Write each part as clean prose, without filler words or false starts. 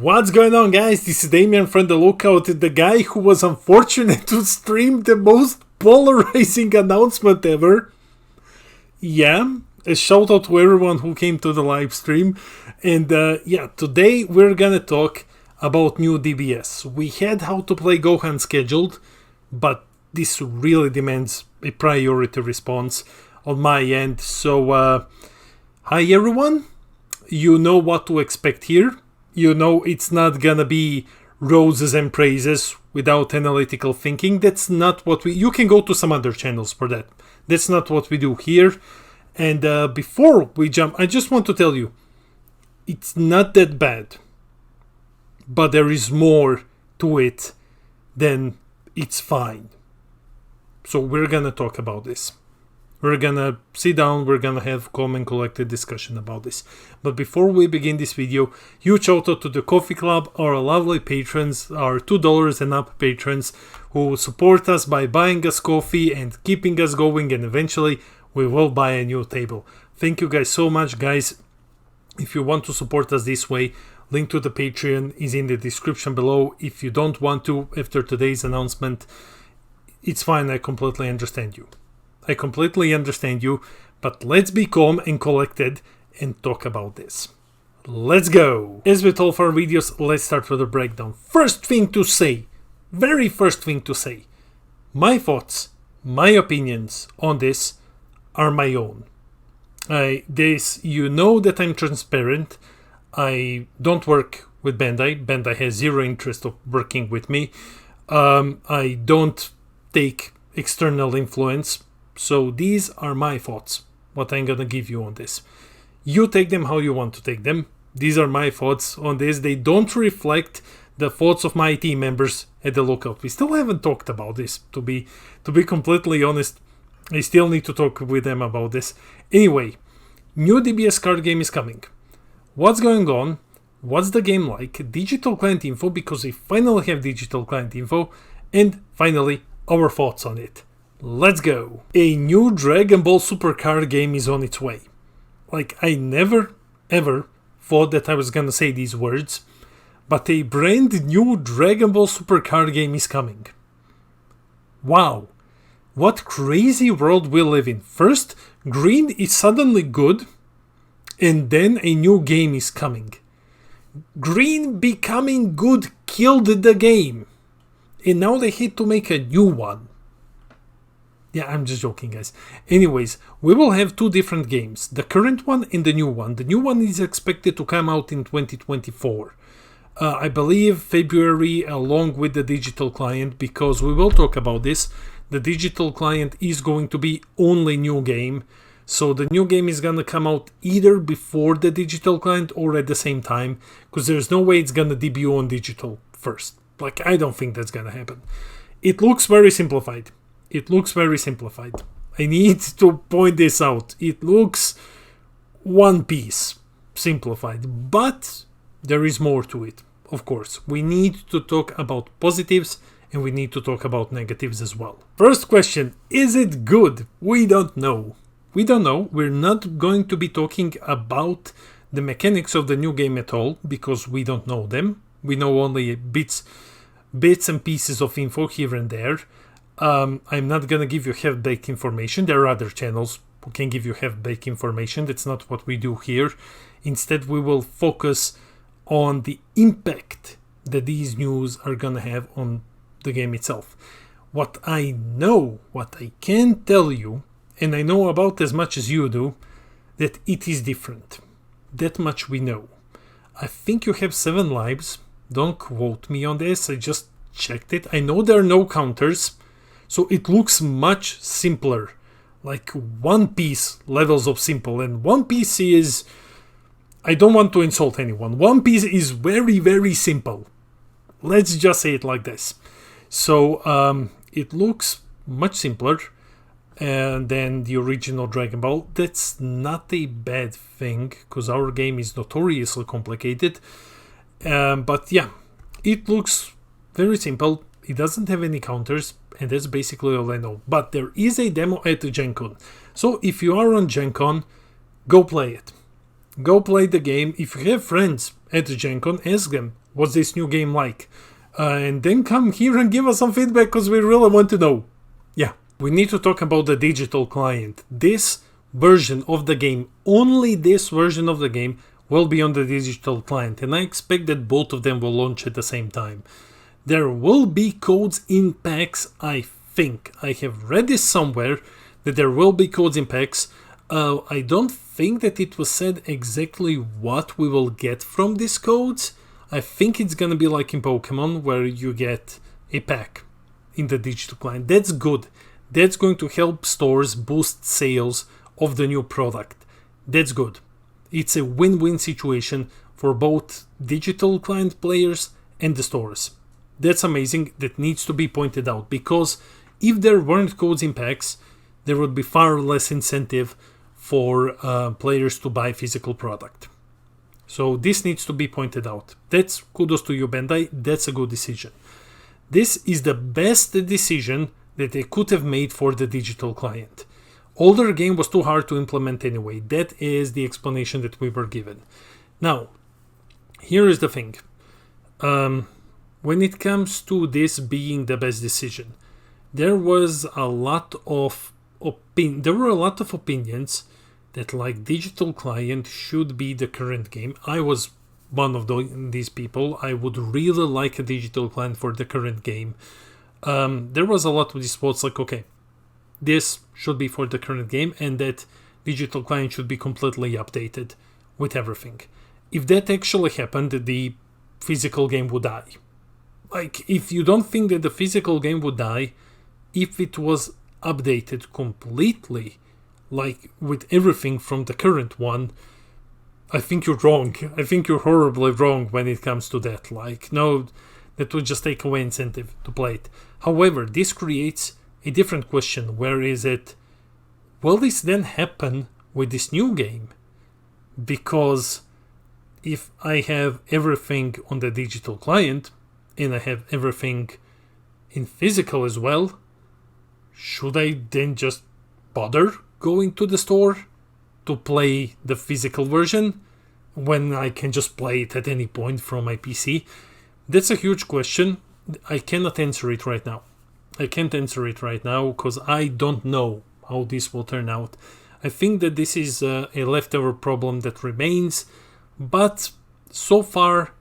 What's going on, guys? This is Damien from The Lookout, the guy who was unfortunate to stream the most polarizing announcement ever. Yeah, a shout out to everyone who came to the live stream. And today we're gonna talk about new DBS. We had How to Play Gohan scheduled, but this really demands a priority response on my end. So, hi everyone. You know what to expect here. You know it's not gonna be roses and praises without analytical thinking. That's not what you can go to some other channels for that. That's not what we do here. And before we jump, I just want to tell you, it's not that bad. But there is more to it than it's fine. So we're gonna talk about this. We're gonna sit down, we're gonna have calm and collected discussion about this. But before we begin this video, huge shout out to the Coffee Club, our lovely patrons, our $2 and up patrons who support us by buying us coffee and keeping us going, and eventually we will buy a new table. Thank you guys so much, guys. If you want to support us this way, link to the Patreon is in the description below. If you don't want to after today's announcement, it's fine, I completely understand you. I completely understand you, but let's be calm and collected and talk about this. Let's go! As with all of our videos, let's start with a breakdown. First thing to say, very first thing to say, my thoughts, my opinions on this are my own. You know that I'm transparent. I don't work with Bandai. Bandai has zero interest of working with me. I don't take external influence. So these are my thoughts, what I'm gonna give you on this. You take them how you want to take them. These are my thoughts on this. They don't reflect the thoughts of my team members at the Lookout. We still haven't talked about this, to be completely honest. I still need to talk with them about this. Anyway, new DBS card game is coming. What's going on? What's the game like? Digital client info, because we finally have digital client info. And finally, our thoughts on it. Let's go. A new Dragon Ball Super card game is on its way. Like, I never ever thought that I was gonna say these words, but a brand new Dragon Ball Super card game is coming. Wow. What crazy world we live in. First, green is suddenly good, and then a new game is coming. Green becoming good killed the game, and now they had to make a new one. Yeah, I'm just joking, guys. Anyways, we will have two different games, the current one and the new one. The new one is expected to come out in 2024. I believe February, along with the digital client, because we will talk about this. The digital client is going to be only new game. So the new game is gonna come out either before the digital client or at the same time, because there's no way it's gonna debut on digital first. Like, I don't think that's gonna happen. It looks very simplified. It looks very simplified. I need to point this out. It looks One Piece simplified, but there is more to it. Of course, we need to talk about positives and we need to talk about negatives as well. First question, is it good? We don't know. We don't know. We're not going to be talking about the mechanics of the new game at all because we don't know them. We know only bits and pieces of info here and there. I'm not gonna give you half-baked information. There are other channels who can give you half-baked information. That's not what we do here. Instead, we will focus on the impact that these news are gonna have on the game itself. What I know, what I can tell you, and I know about as much as you do, that it is different. That much we know. I think you have 7 lives. Don't quote me on this. I just checked it. I know there are no counters. So it looks much simpler, like One Piece levels of simple. And One Piece is, I don't want to insult anyone, One Piece is very, very simple. Let's just say it like this. So it looks much simpler than the original Dragon Ball. That's not a bad thing, because our game is notoriously complicated. But yeah, it looks very simple. It doesn't have any counters. And that's basically all I know. But there is a demo at Gen Con. So if you are on Gen Con, go play it. Go play the game. If you have friends at Gen Con, ask them, What's this new game like? And then come here and give us some feedback because we really want to know. Yeah, we need to talk about the digital client. This version of the game, only this version of the game, will be on the digital client, and I expect that both of them will launch at the same time. There will be codes in packs, I think. I have read this somewhere, that there will be codes in packs. I don't think that it was said exactly what we will get from these codes. I think it's gonna be like in Pokemon, where you get a pack in the digital client. That's good. That's going to help stores boost sales of the new product. That's good. It's a win-win situation for both digital client players and the stores. That's amazing. That needs to be pointed out, because if there weren't codes in packs, there would be far less incentive for players to buy physical product. So this needs to be pointed out. That's kudos to you, Bandai. That's a good decision. This is the best decision that they could have made for the digital client. Older game was too hard to implement anyway. That is the explanation that we were given. Now, here is the thing. When it comes to this being the best decision, there was a lot of opinions that like digital client should be the current game. I was one of these people. I would really like a digital client for the current game. There was a lot of these thoughts like, okay, this should be for the current game, and that digital client should be completely updated with everything. If that actually happened, the physical game would die. Like, if you don't think that the physical game would die, if it was updated completely, like with everything from the current one, I think you're wrong. I think you're horribly wrong when it comes to that. Like, no, that would just take away incentive to play it. However, this creates a different question. Where is it? Will this then happen with this new game? Because if I have everything on the digital client and I have everything in physical as well, should I then just bother going to the store to play the physical version when I can just play it at any point from my PC? That's a huge question. I cannot answer it right now. I can't answer it right now because I don't know how this will turn out. I think that this is a leftover problem that remains, but so far,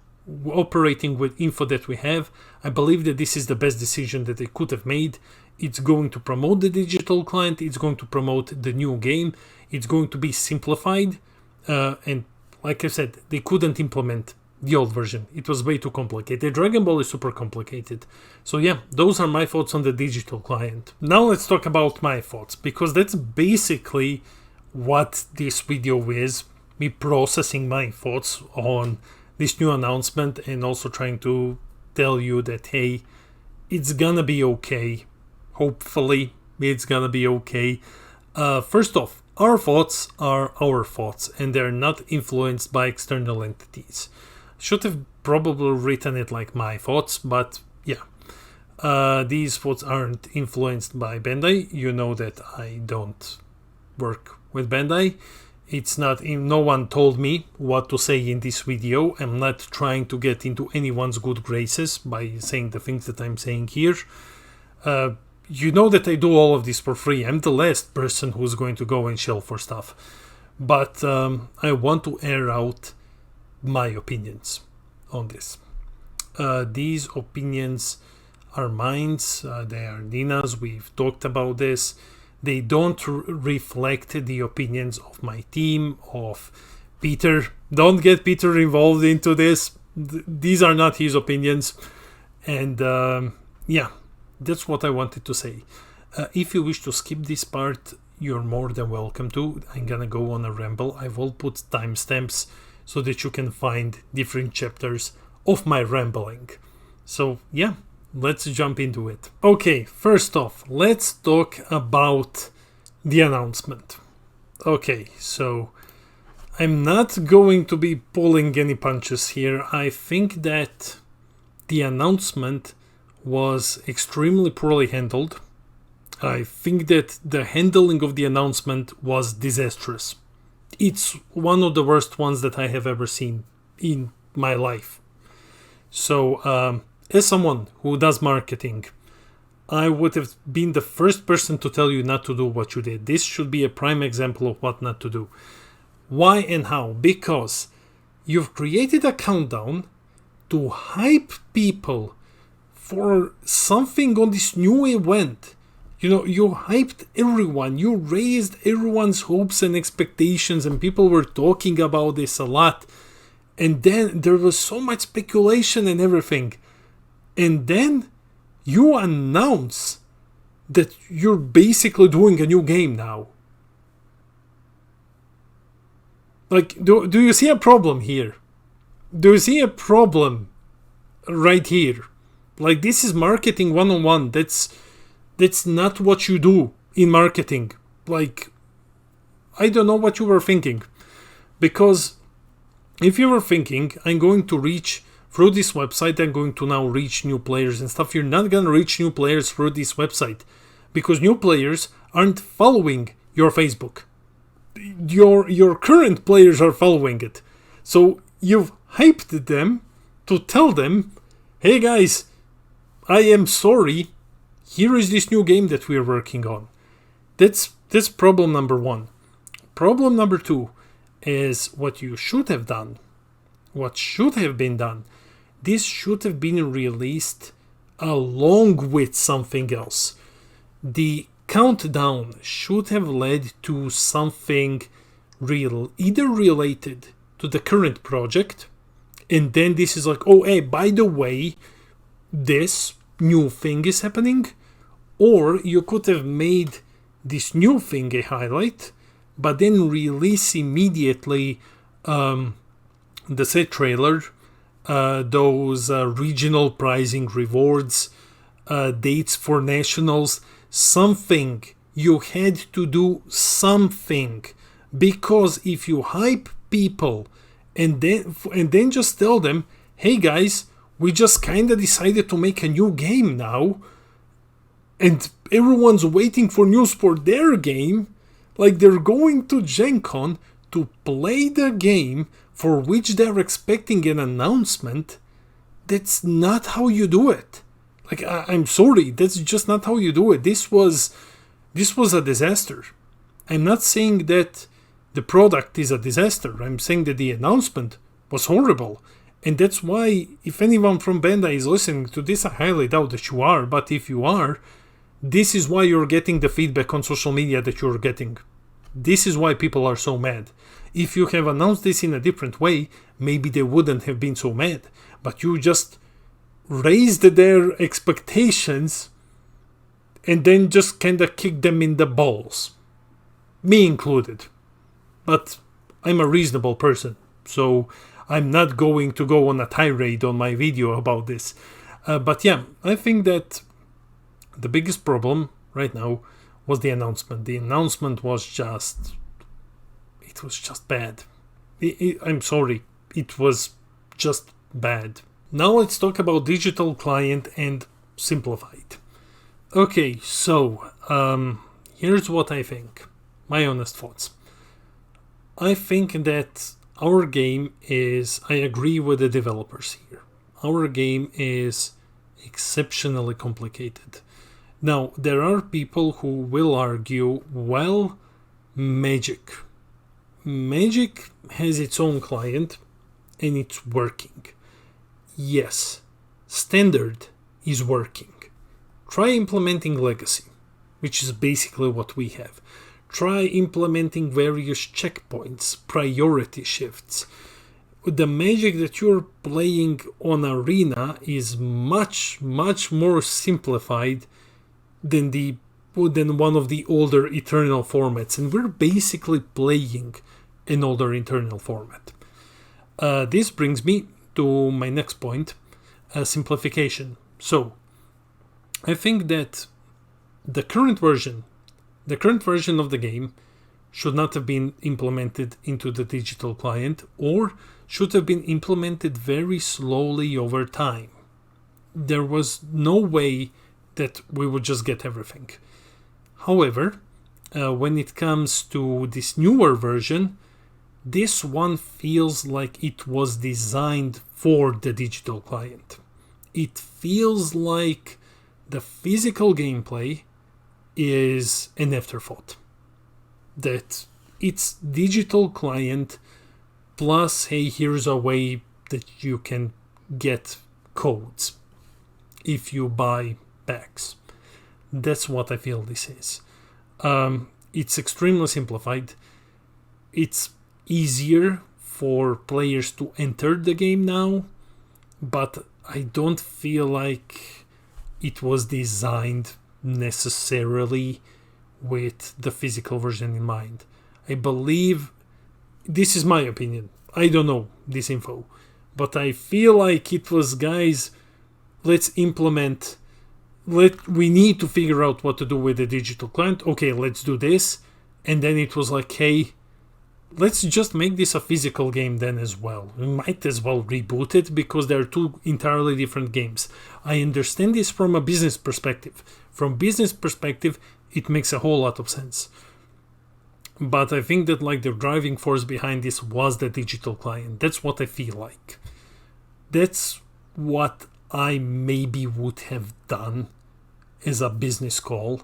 operating with info that we have, I believe that this is the best decision that they could have made. It's going to promote the digital client, it's going to promote the new game, it's going to be simplified, and like I said, they couldn't implement the old version. It was way too complicated. Dragon Ball is super complicated. So yeah, those are my thoughts on the digital client. Now let's talk about my thoughts, because that's basically what this video is. Me processing my thoughts on this new announcement and also trying to tell you that, hey, it's gonna be okay. Hopefully, it's gonna be okay. First off, our thoughts are our thoughts and they're not influenced by external entities. Should have probably written it like my thoughts, but yeah. These thoughts aren't influenced by Bandai. You know that I don't work with Bandai. It's not, no one told me what to say in this video. I'm not trying to get into anyone's good graces by saying the things that I'm saying here. You know that I do all of this for free. I'm the last person who's going to go and shell for stuff. But I want to air out my opinions on this. These opinions are mine. They are Nina's. We've talked about this. They don't reflect the opinions of my team, of Peter. Don't get Peter involved into this. These are not his opinions. And yeah, that's what I wanted to say. If you wish to skip this part, you're more than welcome to. I'm gonna go on a ramble. I will put timestamps so that you can find different chapters of my rambling. So yeah, let's jump into it. Okay, first off, let's talk about the announcement. Okay, so I'm not going to be pulling any punches here. I think that the announcement was extremely poorly handled. I think that the handling of the announcement was disastrous. It's one of the worst ones that I have ever seen in my life. So, as someone who does marketing, I would have been the first person to tell you not to do what you did. This should be a prime example of what not to do. Why and how? Because you've created a countdown to hype people for something on this new event. You hyped everyone. You raised everyone's hopes and expectations, and people were talking about this a lot. And then there was so much speculation and everything. And then you announce that you're basically doing a new game now. Like, do you see a problem here? Do you see a problem right here? Like, this is marketing 101. That's not what you do in marketing. Like, I don't know what you were thinking. Because if you were thinking, I'm going to reach through this website, I'm going to now reach new players and stuff, you're not going to reach new players through this website. Because new players aren't following your Facebook. Your current players are following it. So you've hyped them to tell them, hey guys, I am sorry, here is this new game that we're working on. That's problem number one. Problem number two is what you should have done. What should have been done. This should have been released along with something else. The countdown should have led to something real, either related to the current project, and then this is like, oh, hey, by the way, this new thing is happening, or you could have made this new thing a highlight, but then release immediately the set trailer, those regional pricing rewards, dates for nationals, something. You had to do something, because if you hype people and then just tell them, hey guys, we just kind of decided to make a new game now, and everyone's waiting for news for their game, like they're going to Gen Con to play the game for which they're expecting an announcement. That's not how you do it. Like, I'm sorry, that's just not how you do it. This was a disaster. I'm not saying that the product is a disaster. I'm saying that the announcement was horrible. And that's why, if anyone from Bandai is listening to this, I highly doubt that you are. But if you are, this is why you're getting the feedback on social media that you're getting. This is why people are so mad. If you have announced this in a different way, maybe they wouldn't have been so mad. But you just raised their expectations and then just kind of kicked them in the balls. Me included. But I'm a reasonable person, so I'm not going to go on a tirade on my video about this. But yeah, I think that the biggest problem right now was the announcement. The announcement was just... it was just bad. I'm sorry. It was just bad. Now let's talk about Digital Client and Simplified. Okay, so here's what I think. My honest thoughts. I think that our game is... I agree with the developers here. Our game is exceptionally complicated. Now, there are people who will argue, well, Magic. Magic has its own client and it's working. Yes, Standard is working. Try implementing Legacy, which is basically what we have. Try implementing various checkpoints, priority shifts. The Magic that you're playing on Arena is much, much more simplified than one of the older Eternal formats, and we're basically playing an older Eternal format. This brings me to my next point, simplification. So, I think that the current version of the game should not have been implemented into the digital client, or should have been implemented very slowly over time. There was no way that we would just get everything. However, when it comes to this newer version, This one feels like it was designed for the digital client. It feels like the physical gameplay is an afterthought. That it's digital client plus, hey, here's a way that you can get codes if you buy packs. That's what I feel this is. It's extremely simplified. It's easier for players to enter the game now, but I don't feel like it was designed necessarily with the physical version in mind. I believe, this is my opinion, I don't know this info, but I feel like it was, guys, let's implement, we need to figure out what to do with the digital client. Okay, let's do this. And then it was like, hey, let's just make this a physical game then as well. We might as well reboot it because they're two entirely different games. I understand this from a business perspective. From business perspective, it makes a whole lot of sense. But I think that like the driving force behind this was the digital client. That's what I feel like. That's what I maybe would have done as a business call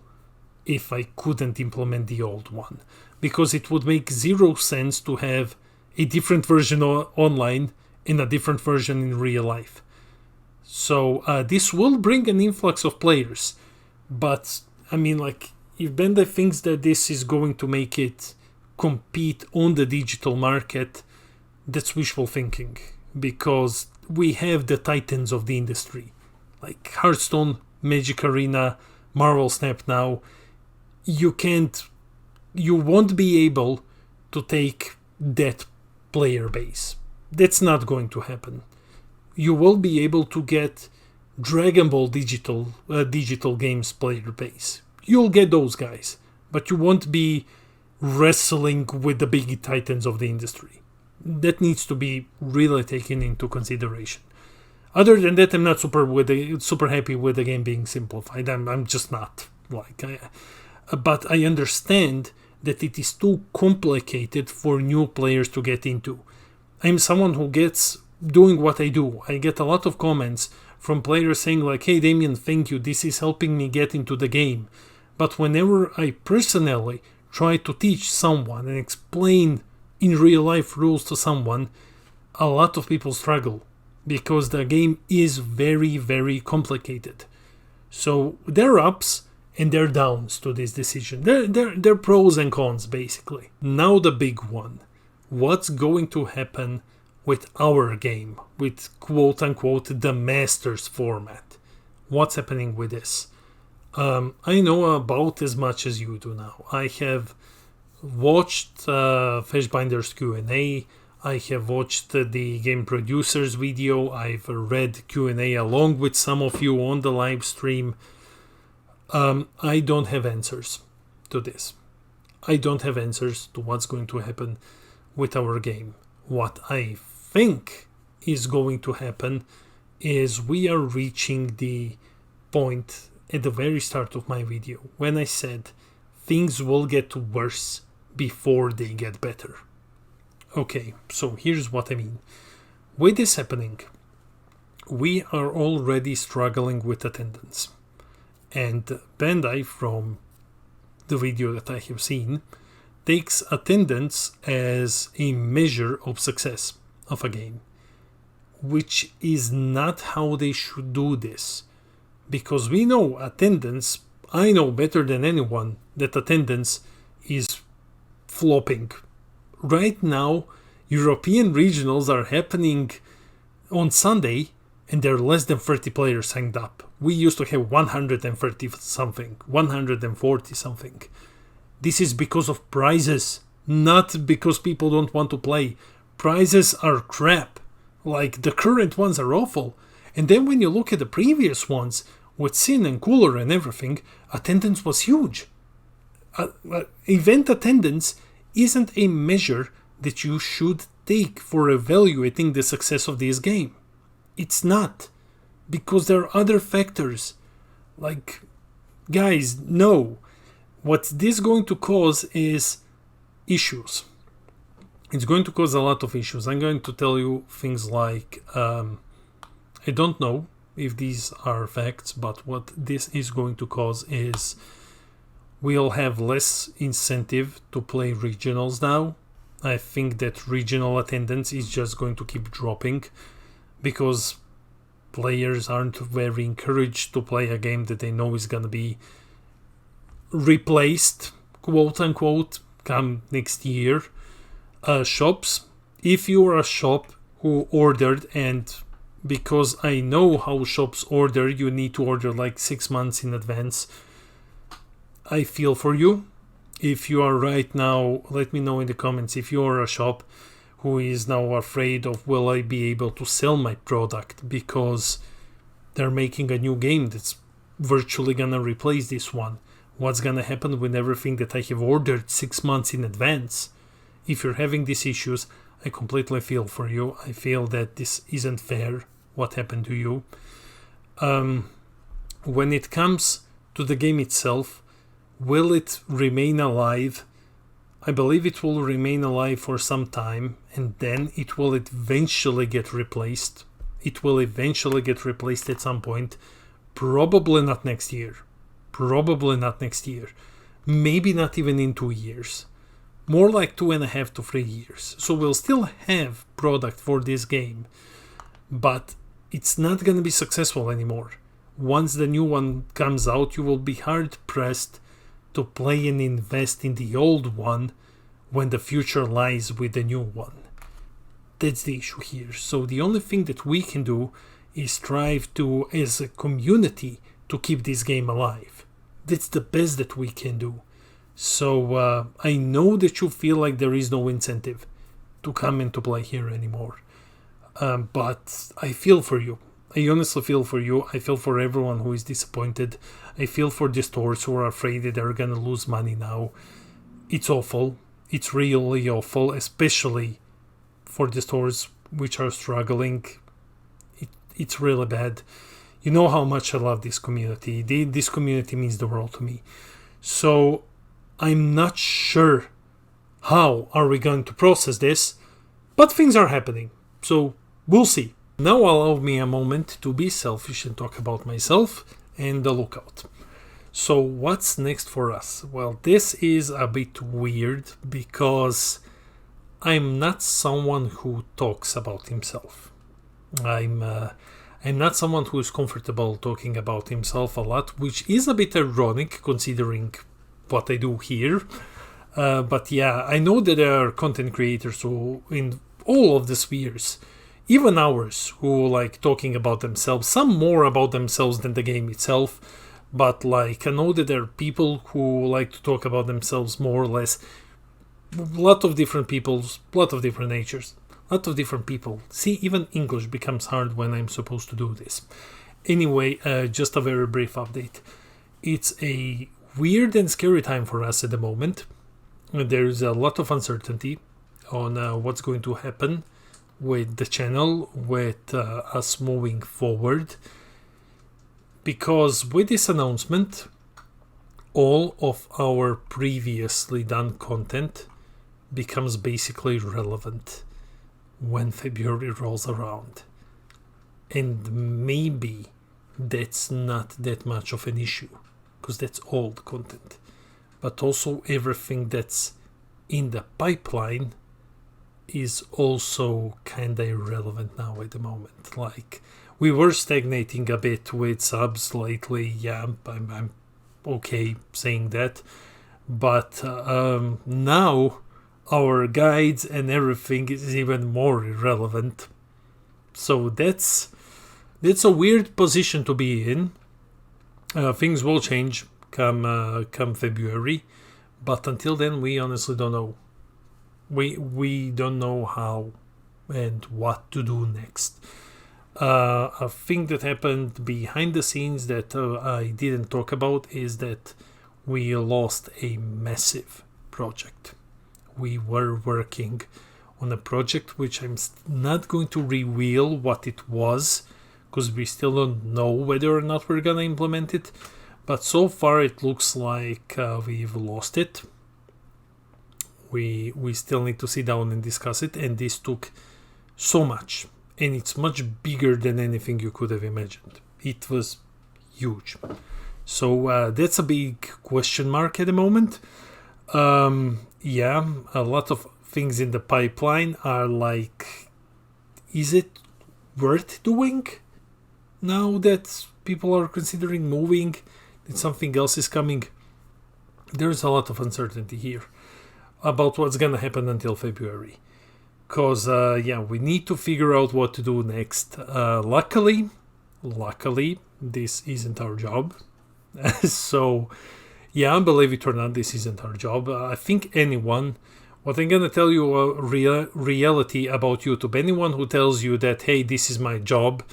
if I couldn't implement the old one. Because it would make zero sense to have a different version online and a different version in real life. So this will bring an influx of players. But, I mean, like, if Bandai thinks that this is going to make it compete on the digital market, that's wishful thinking. Because we have the titans of the industry. Like Hearthstone, Magic Arena, Marvel Snap now. You won't be able to take that player base. That's not going to happen. You will be able to get Dragon Ball digital games player base. You'll get those guys, but you won't be wrestling with the big titans of the industry. That needs to be really taken into consideration. Other than that, I'm not super happy with the game being simplified. I'm just not. But I understand that it is too complicated for new players to get into. I'm someone who gets doing what I do. I get a lot of comments from players saying like, hey Damien, thank you, this is helping me get into the game. But whenever I personally try to teach someone and explain in real life rules to someone, a lot of people struggle because the game is very, very complicated. So there are ups and there are downs to this decision. There are pros and cons, basically. Now the big one. What's going to happen with our game? With quote-unquote the Masters format. What's happening with this? I know about as much as you do now. I have watched Fashbinder's Q&A. I have watched the game producer's video. I've read Q&A along with some of you on the live stream. I don't have answers to this. I don't have answers to what's going to happen with our game. What I think is going to happen is we are reaching the point at the very start of my video when I said things will get worse before they get better. Okay, so here's what I mean. With this happening, we are already struggling with attendance. And Bandai, from the video that I have seen, takes attendance as a measure of success of a game, which is not how they should do this. Because we know attendance, I know better than anyone that attendance is flopping. Right now, European regionals are happening on Sunday and there are less than 30 players signed up. We used to have 130 something, 140 something. This is because of prizes, not because people don't want to play. Prizes are crap. Like, the current ones are awful. And then when you look at the previous ones, with Sin and Cooler and everything, attendance was huge. Event attendance isn't a measure that you should take for evaluating the success of this game. It's not. Because there are other factors. Like, guys, no. What this is going to cause is issues. It's going to cause a lot of issues. I'm going to tell you things like, I don't know if these are facts, but what this is going to cause is we'll have less incentive to play regionals now. I think that regional attendance is just going to keep dropping because players aren't very encouraged to play a game that they know is going to be replaced, quote unquote, come next year. Shops, if you're a shop who ordered, and because I know how shops order, you need to order like 6 months in advance, I feel for you. If you are right now, let me know in the comments if you are a shop who is now afraid of, will I be able to sell my product because they're making a new game that's virtually gonna replace this one. What's gonna happen with everything that I have ordered 6 months in advance? If you're having these issues, I completely feel for you. I feel that this isn't fair, what happened to you. When it comes to the game itself, will it remain alive? I believe it will remain alive for some time, and then it will eventually get replaced. It will eventually get replaced at some point. Probably not next year. Probably not next year. Maybe not even in 2 years. More like 2.5 to 3 years. So we'll still have product for this game, but it's not going to be successful anymore. Once the new one comes out, you will be hard pressed to play and invest in the old one when the future lies with the new one. That's the issue here. So the only thing that we can do is strive to, as a community, to keep this game alive. That's the best that we can do. So I know that you feel like there is no incentive to come and to play here anymore. But I feel for you. I honestly feel for you. I feel for everyone who is disappointed. I feel for the stores who are afraid that they're going to lose money now. It's awful. It's really awful, especially for the stores which are struggling. It's really bad. You know how much I love this community. This community means the world to me. So I'm not sure how are we going to process this, but things are happening. So we'll see. Now allow me a moment to be selfish and talk about myself and the lookout. So what's next for us? Well, this is a bit weird because I'm not someone who talks about himself. I'm not someone who is comfortable talking about himself a lot, which is a bit ironic considering what I do here. But yeah, I know that there are content creators who in all of the spheres, even ours, who like talking about themselves, some more about themselves than the game itself, but like I know that there are people who like to talk about themselves more or less. A lot of different peoples, a lot of different natures, a lot of different people. See, even English becomes hard when I'm supposed to do this. Anyway, just a very brief update. It's a weird and scary time for us at the moment. There's a lot of uncertainty on what's going to happen with the channel, with us moving forward, because with this announcement all of our previously done content becomes basically relevant when February rolls around, and maybe that's not that much of an issue because that's old content, but also everything that's in the pipeline is also kind of irrelevant now at the moment. Like, we were stagnating a bit with subs lately. Yeah, I'm okay saying that. But now our guides and everything is even more irrelevant. So that's a weird position to be in. Things will change come February, but until then, we honestly don't know. We don't know how and what to do next. A thing that happened behind the scenes that I didn't talk about is that we lost a massive project. We were working on a project which I'm not going to reveal what it was because we still don't know whether or not we're gonna implement it, but so far it looks like we've lost it. We still need to sit down and discuss it, and this took so much, and it's much bigger than anything you could have imagined. It was huge. So that's a big question mark at the moment. Yeah, a lot of things in the pipeline are like, is it worth doing now that people are considering moving, that something else is coming? There's a lot of uncertainty here about what's gonna happen until February, because we need to figure out what to do next. Luckily this isn't our job. So yeah, believe it or not, this isn't our job. I think what I'm gonna tell you a reality about YouTube, anyone who tells you that, hey, this is my job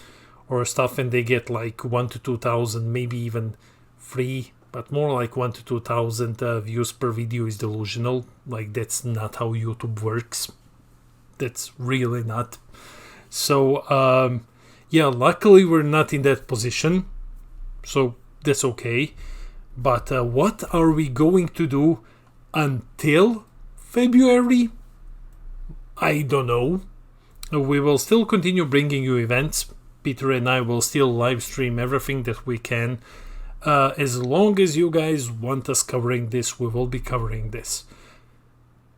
or stuff, and they get like 1,000 to 2,000, maybe even 3, but more like 1,000 to 2,000 views per video is delusional. Like, that's not how YouTube works. That's really not. So luckily we're not in that position, so that's okay. But what are we going to do until February? I don't know. We will still continue bringing you events. Peter and I will still live stream everything that we can. As long as you guys want us covering this, we will be covering this.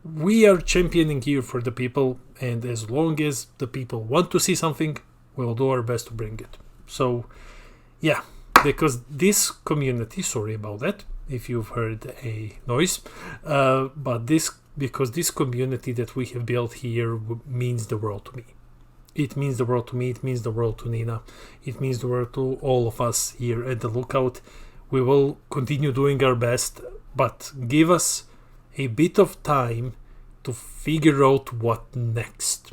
We are championing here for the people, and as long as the people want to see something, we'll do our best to bring it. So yeah, because this community, sorry about that if you've heard a noise, because this community that we have built here means the world to me. It means the world to me, it means the world to Nina, it means the world to all of us here at the Lookout. We will continue doing our best, but give us a bit of time to figure out what next.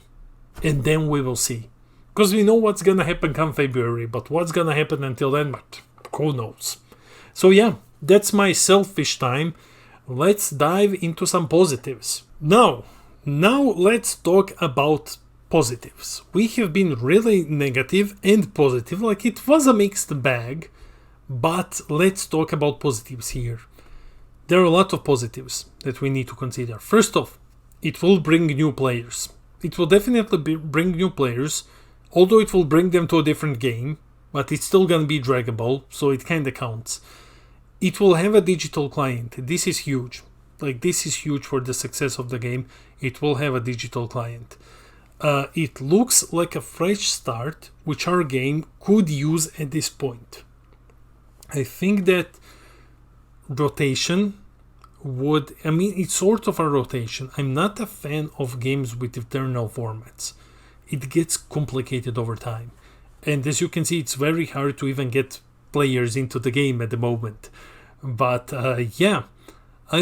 And then we will see. Because we know what's gonna happen come February, but what's gonna happen until then, but who knows. So yeah, that's my selfish time. Let's dive into some positives. Now let's talk about positives. We have been really negative and positive, like it was a mixed bag, but let's talk about positives here. There are a lot of positives that we need to consider. First off, it will bring new players. It will definitely bring new players, although it will bring them to a different game, but it's still gonna be Dragon Ball, so it kinda counts. It will have a digital client. This is huge. Like, this is huge for the success of the game. It will have a digital client. It looks like a fresh start, which our game could use at this point. I think that rotation it's sort of a rotation. I'm not a fan of games with eternal formats. It gets complicated over time. And as you can see, it's very hard to even get players into the game at the moment. But I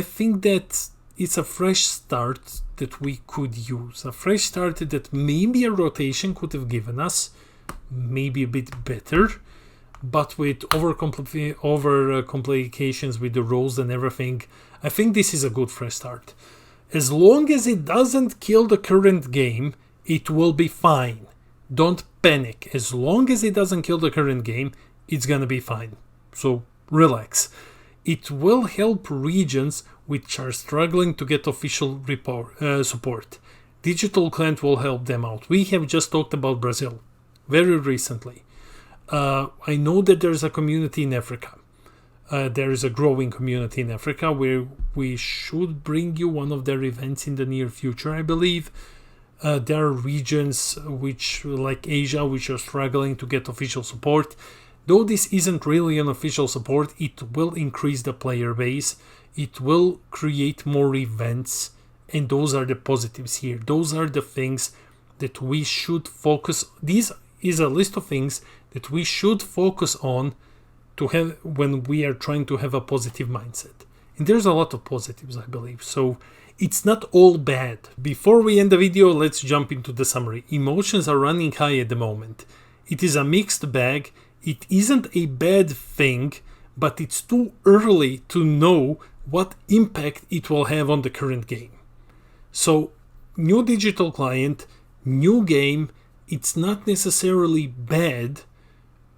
think that it's a fresh start that we could use. A fresh start that maybe a rotation could have given us, maybe a bit better, but with over complications with the rules and everything, I think this is a good fresh start. As long as it doesn't kill the current game, it will be fine. Don't panic. As long as it doesn't kill the current game, it's gonna be fine. So relax. It will help regions which are struggling to get official support. Digital Client will help them out. We have just talked about Brazil very recently. I know that there's a community in Africa. There is a growing community in Africa where we should bring you one of their events in the near future, I believe. There are regions which, like Asia, which are struggling to get official support. Though this isn't really an official support, it will increase the player base. It will create more events. And those are the positives here. Those are the things that we should focus. This is a list of things that we should focus on to have when we are trying to have a positive mindset. And there's a lot of positives, I believe. So it's not all bad. Before we end the video, let's jump into the summary. Emotions are running high at the moment. It is a mixed bag. It isn't a bad thing, but it's too early to know what impact it will have on the current game. So, new digital client, new game, it's not necessarily bad,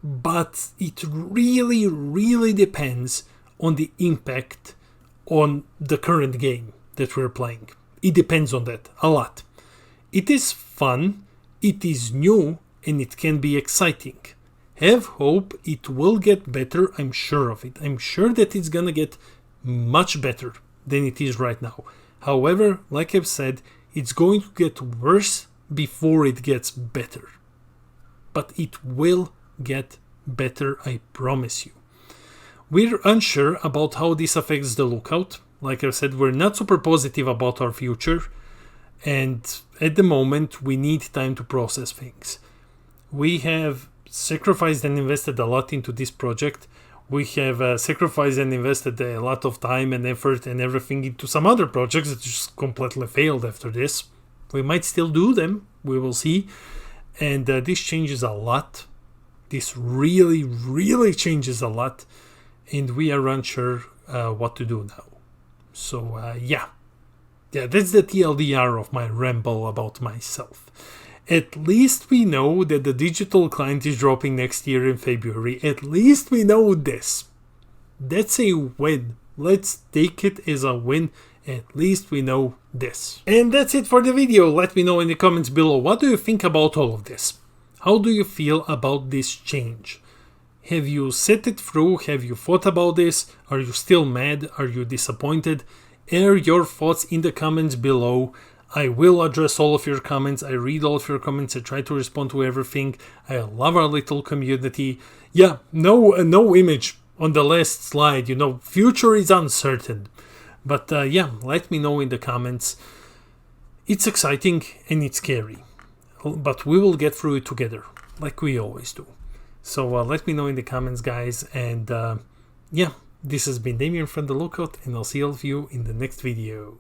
but it really, really depends on the impact on the current game that we're playing. it depends on that a lot. It is fun, it is new, and it can be exciting. Have hope, it will get better, I'm sure of it. I'm sure that it's gonna get much better than it is right now. However, like I've said, it's going to get worse before it gets better. But it will get better, I promise you. We're unsure about how this affects the Lookout. Like I said, we're not super positive about our future, and at the moment we need time to process things. We have sacrificed and invested a lot into this project. We have sacrificed and invested a lot of time and effort and everything into some other projects that just completely failed after this. We might still do them, we will see. And this changes a lot. This really, really changes a lot. And we are unsure what to do now. So yeah, that's the TLDR of my ramble about myself. At least we know that the digital client is dropping next year in February. At least we know this. That's a win. Let's take it as a win. At least we know this. And that's it for the video. Let me know in the comments below, what do you think about all of this? How do you feel about this change? Have you set it through? Have you thought about this? Are you still mad? Are you disappointed? Air your thoughts in the comments below. I will address all of your comments. I read all of your comments. I try to respond to everything. I love our little community. Yeah, no image on the last slide. Future is uncertain. But yeah, let me know in the comments. It's exciting and it's scary. But we will get through it together, like we always do. So let me know in the comments, guys. And yeah, this has been Damien from The Lookout, and I'll see all of you in the next video.